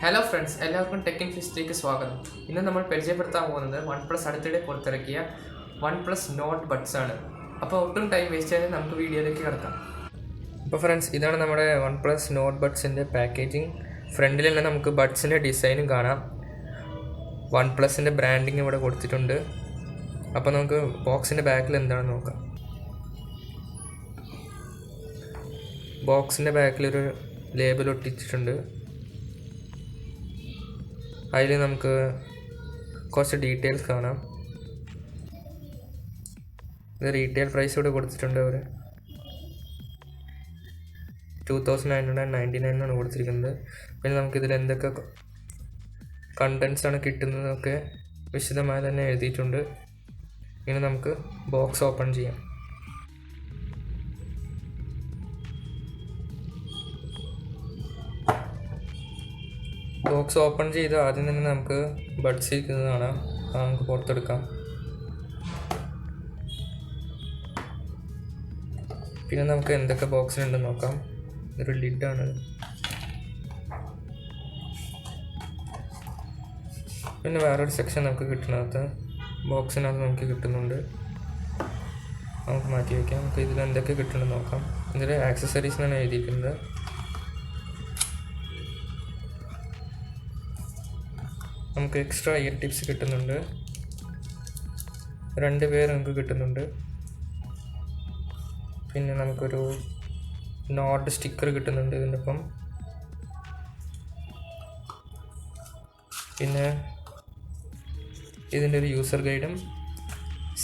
Hello friends, എല്ലാവർക്കും tech in ഫിസ്റ്റിലേക്ക് സ്വാഗതം. ഇന്ന് നമ്മൾ പരിചയപ്പെടുത്താൻ പോകുന്നത് വൺപ്ലസ് അടുത്തിടെ പുറത്തിറക്കിയ വൺപ്ലസ് നോട്ട് ബഡ്സ് ആണ്. അപ്പോൾ ഒട്ടും ടൈം വേസ്റ്റ് ചെയ്യാതെ നമുക്ക് വീഡിയോയിലേക്ക് കിടക്കാം. അപ്പോൾ ഫ്രണ്ട്സ്, ഇതാണ് നമ്മുടെ വൺപ്ലസ് നോട്ട് ബഡ്സിൻ്റെ പാക്കേജിങ്. ഫ്രണ്ടിൽ തന്നെ നമുക്ക് ബഡ്സിൻ്റെ ഡിസൈനും കാണാം. വൺപ്ലസിൻ്റെ ബ്രാൻഡിങ് ഇവിടെ കൊടുത്തിട്ടുണ്ട്. അപ്പോൾ നമുക്ക് ബോക്സിൻ്റെ ബാക്കിൽ എന്താണെന്ന് നോക്കാം. ബോക്സിൻ്റെ ബാക്കിലൊരു ലേബൽ ഒട്ടിച്ചിട്ടുണ്ട്. അതിൽ നമുക്ക് കുറച്ച് ഡീറ്റെയിൽസ് കാണാം. ഇത് റീറ്റെയിൽ പ്രൈസ് ഇവിടെ കൊടുത്തിട്ടുണ്ട്. അവർ 2999 കൊടുത്തിരിക്കുന്നത്. പിന്നെ നമുക്കിതിൽ എന്തൊക്കെ കണ്ടൻസാണ് കിട്ടുന്നതൊക്കെ വിശദമായി തന്നെ എഴുതിയിട്ടുണ്ട്. ഇനി നമുക്ക് ബോക്സ് ഓപ്പൺ ചെയ്യാം. ബോക്സ് ഓപ്പൺ ചെയ്ത് ആദ്യം തന്നെ നമുക്ക് ബഡ്സ് ഇരിക്കുന്നത് കാണാം. നമുക്ക് പുറത്തെടുക്കാം. പിന്നെ നമുക്ക് എന്തൊക്കെ ബോക്സിലുണ്ടെന്ന് നോക്കാം. ഇതൊരു ലിഡാണ്. പിന്നെ വേറൊരു സെക്ഷൻ നമുക്ക് കിട്ടുന്നത് ബോക്സിനകത്ത് നമുക്ക് കിട്ടുന്നുണ്ട്. നമുക്ക് മാറ്റി വയ്ക്കാം. നമുക്ക് ഇതിൽ എന്തൊക്കെ കിട്ടുന്നുണ്ടെന്ന് നോക്കാം. ഇതിൽ ആക്സസറീസ് എന്നാണ് എഴുതിയിരിക്കുന്നത്. നമുക്ക് എക്സ്ട്രാ ഇയർ ടിപ്സ് കിട്ടുന്നുണ്ട്. 2 പേർ നമുക്ക് കിട്ടുന്നുണ്ട്. പിന്നെ നമുക്കൊരു നോട്ട് സ്റ്റിക്കർ കിട്ടുന്നുണ്ട് ഇതിൻ്റെ ഒപ്പം. പിന്നെ ഇതിൻ്റെ ഒരു യൂസർ ഗൈഡും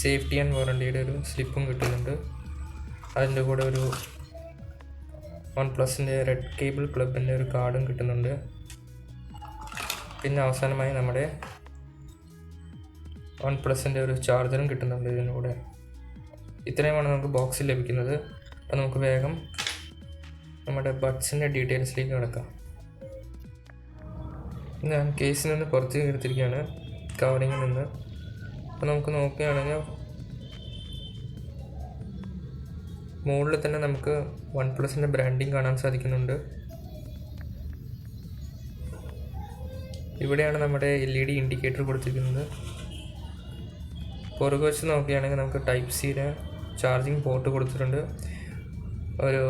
സേഫ്റ്റി ആൻഡ് വാറണ്ടിയുടെ ഒരു സ്ലിപ്പും കിട്ടുന്നുണ്ട്. അതിൻ്റെ കൂടെ ഒരു വൺപ്ലസിൻ്റെ റെഡ് കേബിൾ ക്ലബിൻ്റെ ഒരു കാർഡും കിട്ടുന്നുണ്ട്. പിന്നെ അവസാനമായി നമ്മുടെ വൺപ്ലസിൻ്റെ ഒരു ചാർജറും കിട്ടുന്നുണ്ട് ഇതിൻ്റെ കൂടെ. ഇത്രയുമാണ് നമുക്ക് ബോക്സിൽ ലഭിക്കുന്നത്. അപ്പോൾ നമുക്ക് വേഗം നമ്മുടെ ബഡ്സിൻ്റെ ഡീറ്റെയിൽസിലേക്ക് കിടക്കാം. ഞാൻ കേസിൽ നിന്ന് പുറത്ത് എടുത്തിരിക്കുകയാണ്, കവറിങ്ങിൽ നിന്ന്. അപ്പോൾ നമുക്ക് നോക്കുകയാണെങ്കിൽ മുകളിൽ തന്നെ നമുക്ക് വൺപ്ലസിൻ്റെ ബ്രാൻഡിങ് കാണാൻ സാധിക്കുന്നുണ്ട്. ഇവിടെയാണ് നമ്മുടെ LED ഇൻഡിക്കേറ്റർ കൊടുത്തിരിക്കുന്നത്. പുറകു വച്ച് നോക്കുകയാണെങ്കിൽ നമുക്ക് ടൈപ്പ് സിയുടെ ചാർജിങ് പോർട്ട് കൊടുത്തിട്ടുണ്ട്. ഒരു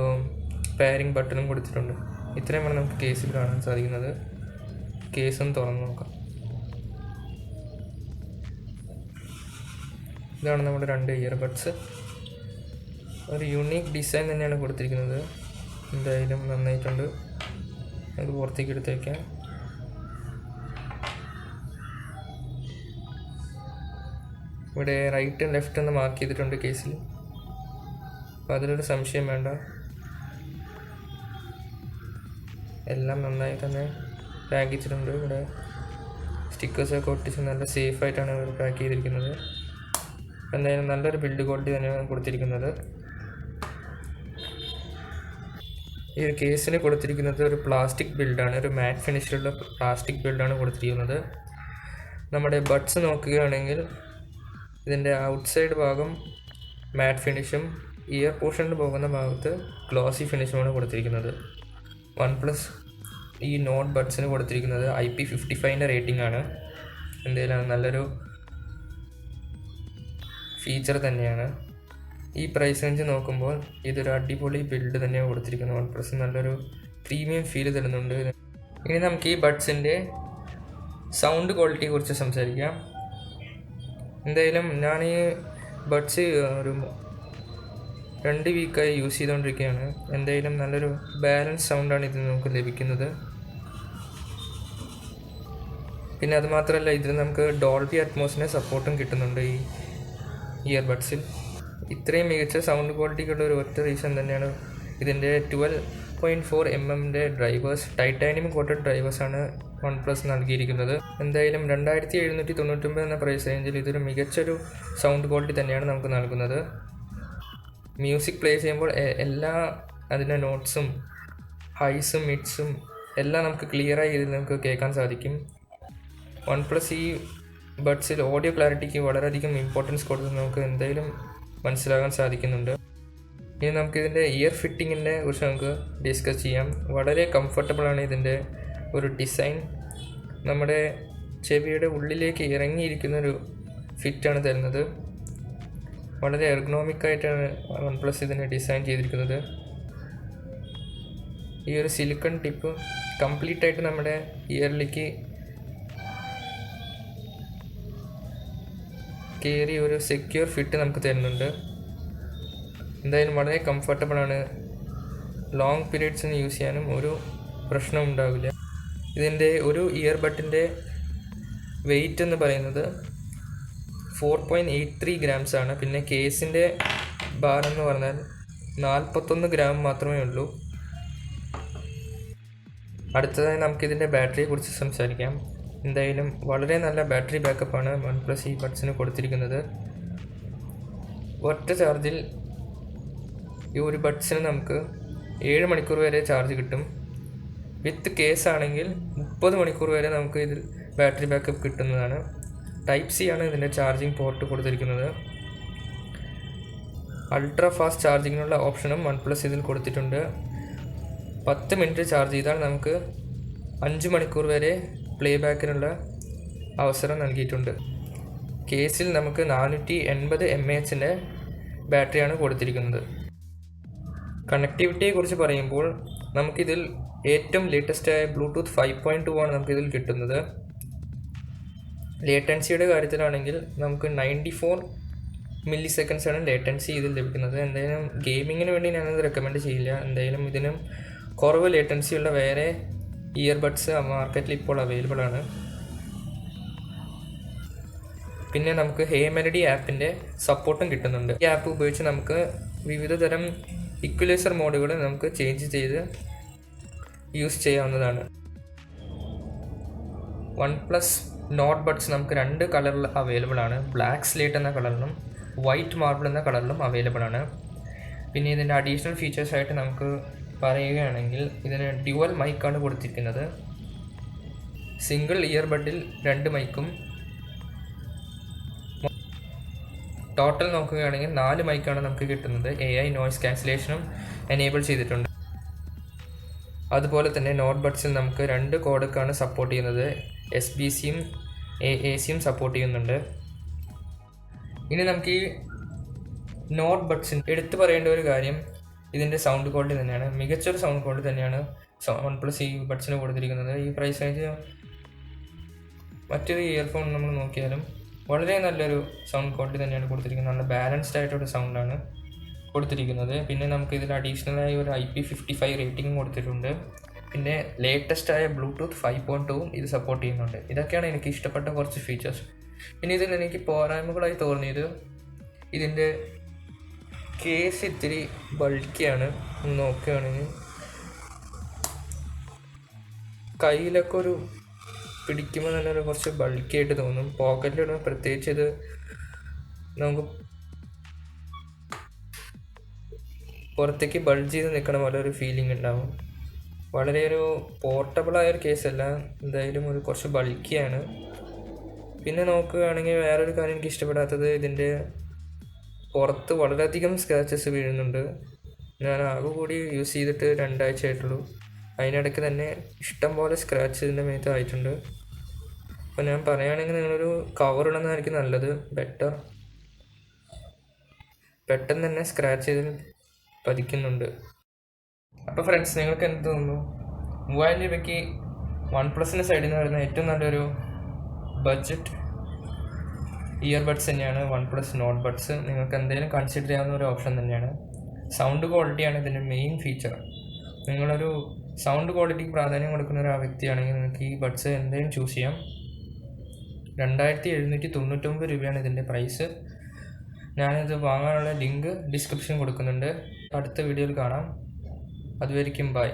പെയറിംഗ് ബട്ടണും കൊടുത്തിട്ടുണ്ട്. ഇത്രയുമാണ് നമുക്ക് കേസിൽ കാണാൻ സാധിക്കുന്നത്. കേസും തുറന്ന് നോക്കാം. ഇതാണ് നമ്മുടെ 2 ഇയർബഡ്സ്. ഒരു യൂണീക്ക് ഡിസൈൻ തന്നെയാണ് കൊടുത്തിരിക്കുന്നത്. എന്തായാലും നന്നായിട്ടുണ്ട്. അത് പുറത്തേക്ക് എടുത്ത് വയ്ക്കാം. ഇവിടെ റൈറ്റ് ആൻഡ് ലെഫ്റ്റ് എന്ന് മാർക്ക് ചെയ്തിട്ടുണ്ട് കേസിൽ. അപ്പോൾ അതിലൊരു സംശയം വേണ്ട. എല്ലാം നന്നായി തന്നെ പാക്ക് ചെയ്തിട്ടുണ്ട്. ഇവിടെ സ്റ്റിക്കേഴ്സൊക്കെ ഒട്ടിച്ച് നല്ല സേഫായിട്ടാണ് ഇവർ പാക്ക് ചെയ്തിരിക്കുന്നത്. എന്തായാലും നല്ലൊരു ബിൽഡ് ക്വാളിറ്റി തന്നെയാണ് കൊടുത്തിരിക്കുന്നത്. ഈ ഒരു കേസിന് കൊടുത്തിരിക്കുന്നത് ഒരു പ്ലാസ്റ്റിക് ബിൽഡാണ്. ഒരു മാറ്റ് ഫിനിഷിലുള്ള പ്ലാസ്റ്റിക് ബിൽഡാണ് കൊടുത്തിരിക്കുന്നത്. നമ്മുടെ ബഡ്സ് നോക്കുകയാണെങ്കിൽ ഇതിൻ്റെ ഔട്ട്സൈഡ് ഭാഗം മാറ്റ് ഫിനിഷും ഇയർ പോർഷനിൽ പോകുന്ന ഭാഗത്ത് ഗ്ലോസി ഫിനിഷുമാണ് കൊടുത്തിരിക്കുന്നത്. വൺപ്ലസ് ഈ നോട്ട് ബഡ്സിന് കൊടുത്തിരിക്കുന്നത് IP55 റേറ്റിംഗ് ആണ്. എന്തായാലും നല്ലൊരു ഫീച്ചർ തന്നെയാണ്. ഈ പ്രൈസ് റേഞ്ച് നോക്കുമ്പോൾ ഇതൊരു അടിപൊളി ബിൽഡ് തന്നെയാണ് കൊടുത്തിരിക്കുന്നത്. വൺപ്ലസ് നല്ലൊരു പ്രീമിയം ഫീൽ തരുന്നുണ്ട്. ഇനി നമുക്ക് ഈ ബഡ്സിൻ്റെ സൗണ്ട് ക്വാളിറ്റിയെ കുറിച്ച് സംസാരിക്കാം. എന്തായാലും ഞാൻ ഈ ബഡ്സ് ഒരു 2 വീക്കായി യൂസ് ചെയ്തുകൊണ്ടിരിക്കുകയാണ്. എന്തായാലും നല്ലൊരു ബാലൻസ് സൗണ്ടാണ് ഇതിൽ നമുക്ക് ലഭിക്കുന്നത്. പിന്നെ അതുമാത്രമല്ല, ഇതിൽ നമുക്ക് ഡോൾബി അറ്റ്മോസിൻ്റെ സപ്പോർട്ടും കിട്ടുന്നുണ്ട് ഈ ഇയർബഡ്സിൽ. ഇത്രയും മികച്ച സൗണ്ട് ക്വാളിറ്റിക്കുള്ള ഒരു ഒറ്റ റീസൺ തന്നെയാണ് ഇതിൻ്റെ 12.4 mm ഡ്രൈവേഴ്സ്, ടൈറ്റാനിയം കോട്ടഡ് ഡ്രൈവേഴ്സാണ് വൺപ്ലസ് നൽകിയിരിക്കുന്നത്. എന്തായാലും 2799 എന്ന പ്രൈസ് റേഞ്ചിൽ ഇതൊരു മികച്ചൊരു സൗണ്ട് ക്വാളിറ്റി തന്നെയാണ് നമുക്ക് നൽകുന്നത്. മ്യൂസിക് പ്ലേ ചെയ്യുമ്പോൾ എല്ലാ അതിൻ്റെ നോട്ട്സും ഹൈസും മിഡ്സും എല്ലാം നമുക്ക് ക്ലിയറായി ഇതിൽ നമുക്ക് കേൾക്കാൻ സാധിക്കും. വൺപ്ലസ് ഈ ബഡ്സിൽ ഓഡിയോ ക്ലാരിറ്റിക്ക് വളരെയധികം ഇമ്പോർട്ടൻസ് കൊടുത്ത് നമുക്ക് എന്തായാലും മനസ്സിലാക്കാൻ സാധിക്കുന്നുണ്ട്. ഇനി നമുക്കിതിൻ്റെ ഇയർ ഫിറ്റിങ്ങിനെ കുറിച്ച് നമുക്ക് ഡിസ്കസ് ചെയ്യാം. വളരെ കംഫർട്ടബിളാണ് ഇതിൻ്റെ ഒരു ഡിസൈൻ നമ്മുടെ ചെവിയുടെ ഉള്ളിലേക്ക് ഇറങ്ങിയിരിക്കുന്നൊരു ഫിറ്റാണ് തരുന്നത്. വളരെ എർഗണോമിക്കായിട്ടാണ് OnePlus ഇതിനെ ഡിസൈൻ ചെയ്തിരിക്കുന്നത്. ഈ ഒരു സിലിക്കൺ ടിപ്പ് കംപ്ലീറ്റ് ആയിട്ട് നമ്മുടെ ഇയറിലേക്ക് കയറി ഒരു സെക്യൂർ ഫിറ്റ് നമുക്ക് തരുന്നുണ്ട്. എന്തായാലും വളരെ കംഫർട്ടബിളാണ്. ലോങ് പീരീഡ്സിന് യൂസ് ചെയ്യാനും ഒരു പ്രശ്നം ഉണ്ടാവില്ല. ഇതിൻ്റെ ഒരു ഇയർബഡിൻ്റെ വെയ്റ്റ് എന്ന് പറയുന്നത് 4.83 grams ആണ്. പിന്നെ കേസിൻ്റെ ഭാരം എന്ന് പറഞ്ഞാൽ 41 gram മാത്രമേ ഉള്ളൂ. അടുത്തതായി നമുക്കിതിൻ്റെ ബാറ്ററിയെ കുറിച്ച് സംസാരിക്കാം. എന്തായാലും വളരെ നല്ല ബാറ്ററി ബാക്കപ്പാണ് OnePlus ഈ ബഡ്സിന് കൊടുത്തിരിക്കുന്നത്. ഒറ്റ ചാർജിൽ ഈ ഒരു ബഡ്സിന് നമുക്ക് 7 മണിക്കൂർ വരെ ചാർജ് കിട്ടും. വിത്ത് കേസ് ആണെങ്കിൽ 30 മണിക്കൂർ വരെ നമുക്ക് ഇതിൽ ബാറ്ററി ബാക്കപ്പ് കിട്ടുന്നതാണ്. ടൈപ്പ് സി ആണ് ഇതിൻ്റെ ചാർജിങ് പോർട്ട് കൊടുത്തിരിക്കുന്നത്. അൾട്രാ ഫാസ്റ്റ് ചാർജിങ്ങിനുള്ള ഓപ്ഷനും OnePlus ഇതിൽ കൊടുത്തിട്ടുണ്ട്. 10 മിനിറ്റ് ചാർജ് ചെയ്താൽ നമുക്ക് 5 മണിക്കൂർ വരെ പ്ലേ ബാക്കിനുള്ള അവസരം നൽകിയിട്ടുണ്ട്. കേസിൽ നമുക്ക് 480 mAh ബാറ്ററിയാണ് കൊടുത്തിരിക്കുന്നത്. കണക്ടിവിറ്റിയെക്കുറിച്ച് പറയുമ്പോൾ നമുക്കിതിൽ ഏറ്റവും ലേറ്റസ്റ്റായ ബ്ലൂടൂത്ത് 5.2 ആണ് നമുക്കിതിൽ കിട്ടുന്നത്. ലേറ്റൻസിയുടെ കാര്യത്തിലാണെങ്കിൽ നമുക്ക് 94 milliseconds ആണ് ലേറ്റൻസി ഇതിൽ ലഭിക്കുന്നത്. എന്തായാലും ഗെയിമിങ്ങിന് വേണ്ടി ഞാനത് റെക്കമെൻഡ് ചെയ്യില്ല. എന്തായാലും ഇതിനും കുറവ് ലേറ്റൻസിയുള്ള വേറെ ഇയർബഡ്സ് മാർക്കറ്റിൽ ഇപ്പോൾ അവൈലബിൾ ആണ്. പിന്നെ നമുക്ക് ഹേ മെലഡി ആപ്പിൻ്റെ സപ്പോർട്ടും കിട്ടുന്നുണ്ട്. ഈ ആപ്പ് ഉപയോഗിച്ച് നമുക്ക് വിവിധ തരം ഇക്വലൈസർ മോഡുകൾ നമുക്ക് ചേഞ്ച് ചെയ്ത് യൂസ് ചെയ്യാവുന്നതാണ്. OnePlus Nord ബഡ്സ് നമുക്ക് 2 കളറിൽ അവൈലബിൾ ആണ്. ബ്ലാക്ക് സ്ലേറ്റ് എന്ന കളറിലും വൈറ്റ് മാർബിൾ എന്ന കളറിലും അവൈലബിൾ ആണ്. പിന്നെ ഇതിൻ്റെ അഡീഷണൽ ഫീച്ചേഴ്സായിട്ട് നമുക്ക് പറയുകയാണെങ്കിൽ ഇതിന് ഡ്യുവൽ മൈക്കാണ് കൊടുത്തിരിക്കുന്നത്. സിംഗിൾ ഇയർബഡിൽ 2 മൈക്കും, ടോട്ടൽ നോക്കുകയാണെങ്കിൽ 4 മൈക്കാണ് നമുക്ക് കിട്ടുന്നത്. AI നോയ്സ് ക്യാൻസലേഷനും എനേബിൾ ചെയ്തിട്ടുണ്ട്. അതുപോലെ തന്നെ നോട്ട് ബഡ്സിൽ നമുക്ക് 2 കോഡൊക്കെയാണ് സപ്പോർട്ട് ചെയ്യുന്നത്. SBCയും AACയും സപ്പോർട്ട് ചെയ്യുന്നുണ്ട്. ഇനി നമുക്ക് ഈ നോട്ട് ബഡ്സിന് എടുത്തു പറയേണ്ട ഒരു കാര്യം ഇതിൻ്റെ സൗണ്ട് ക്വാളിറ്റി തന്നെയാണ്. മികച്ചൊരു സൗണ്ട് ക്വാളിറ്റി തന്നെയാണ് OnePlus ഈ ബഡ്സിന് കൊടുത്തിരിക്കുന്നത്. ഈ പ്രൈസ് റേഞ്ച് മറ്റൊരു ഇയർഫോൺ നമ്മൾ നോക്കിയാലും വളരെ നല്ലൊരു സൗണ്ട് ക്വാളിറ്റി തന്നെയാണ് കൊടുത്തിരിക്കുന്നത്. നല്ല ബാലൻസ്ഡ് ആയിട്ടൊരു സൗണ്ടാണ് കൊടുത്തിരിക്കുന്നത്. പിന്നെ നമുക്ക് ഇതിൽ അഡീഷണലായി ഒരു IP55 റേറ്റിംഗും കൊടുത്തിട്ടുണ്ട്. പിന്നെ ലേറ്റസ്റ്റായ ബ്ലൂടൂത്ത് 5.2 ഇത് സപ്പോർട്ട് ചെയ്യുന്നുണ്ട്. ഇതൊക്കെയാണ് എനിക്ക് ഇഷ്ടപ്പെട്ട കുറച്ച് ഫീച്ചേഴ്സ്. പിന്നെ ഇതിൽ എനിക്ക് പോരായ്മകളായി തോന്നിയത് ഇതിൻ്റെ കേസ് ഇത്തിരി ബൾക്കിയാണ്. നോക്കുകയാണെങ്കിൽ കയ്യിലൊക്കെ ഒരു പിടിക്കുമ്പോൾ തന്നെ ഒരു കുറച്ച് ബൾക്കിയായിട്ട് തോന്നും. പോക്കറ്റിലിടുമ്പോൾ പ്രത്യേകിച്ച് ഇത് നമുക്ക് പുറത്തേക്ക് ബൾജ് ചെയ്ത് നിൽക്കണ പോലെ ഒരു ഫീലിംഗ് ഉണ്ടാവും. വളരെ ഒരു പോർട്ടബിളായൊരു കേസല്ല, എന്തായാലും ഒരു കുറച്ച് ബൾക്കിയാണ്. പിന്നെ നോക്കുകയാണെങ്കിൽ വേറൊരു കാര്യം എനിക്ക് ഇഷ്ടപ്പെടാത്തത് ഇതിൻ്റെ പുറത്ത് വളരെയധികം സ്ക്രാച്ചസ് വീഴുന്നുണ്ട്. ഞാൻ ആകെ കൂടി യൂസ് ചെയ്തിട്ട് 2 ആഴ്ച ആയിട്ടുള്ളൂ. അതിനിടയ്ക്ക് തന്നെ ഇഷ്ടം പോലെ സ്ക്രാച്ച് ഇതിൻ്റെ മേത്ത് ആയിട്ടുണ്ട്. അപ്പോൾ ഞാൻ പറയുകയാണെങ്കിൽ നിങ്ങളൊരു കവർ ഇടുന്നതായിരിക്കും നല്ലത്, ബെറ്റർ. പെട്ടെന്ന് തന്നെ സ്ക്രാച്ച് ചെയ്ത് പതിക്കുന്നുണ്ട്. അപ്പോൾ ഫ്രണ്ട്സ്, നിങ്ങൾക്ക് എന്ത് തോന്നുന്നു? 3000 രൂപയ്ക്ക് OnePlusൻ്റെ സൈഡിൽ നിന്ന് വരുന്ന ഏറ്റവും നല്ലൊരു ബഡ്ജറ്റ് ഇയർബഡ്സ് തന്നെയാണ് OnePlus Nord ബഡ്സ്. നിങ്ങൾക്ക് എന്തെങ്കിലും കൺസിഡർ ചെയ്യാവുന്ന ഒരു ഓപ്ഷൻ തന്നെയാണ്. സൗണ്ട് ക്വാളിറ്റിയാണ് ഇതിൻ്റെ മെയിൻ ഫീച്ചർ. നിങ്ങളൊരു സൗണ്ട് ക്വാളിറ്റിക്ക് പ്രാധാന്യം കൊടുക്കുന്ന ഒരു വ്യക്തിയാണെങ്കിൽ നിങ്ങൾക്ക് ഈ ബഡ്സ് എന്തെങ്കിലും ചൂസ് ചെയ്യാം. 2799 രൂപയാണ് ഇതിൻ്റെ പ്രൈസ്. ഞാനിത് വാങ്ങാനുള്ള ലിങ്ക് ഡിസ്ക്രിപ്ഷൻ കൊടുക്കുന്നുണ്ട്. അടുത്ത വീഡിയോയിൽ കാണാം. അതുവരെയ്ക്കും ബൈ.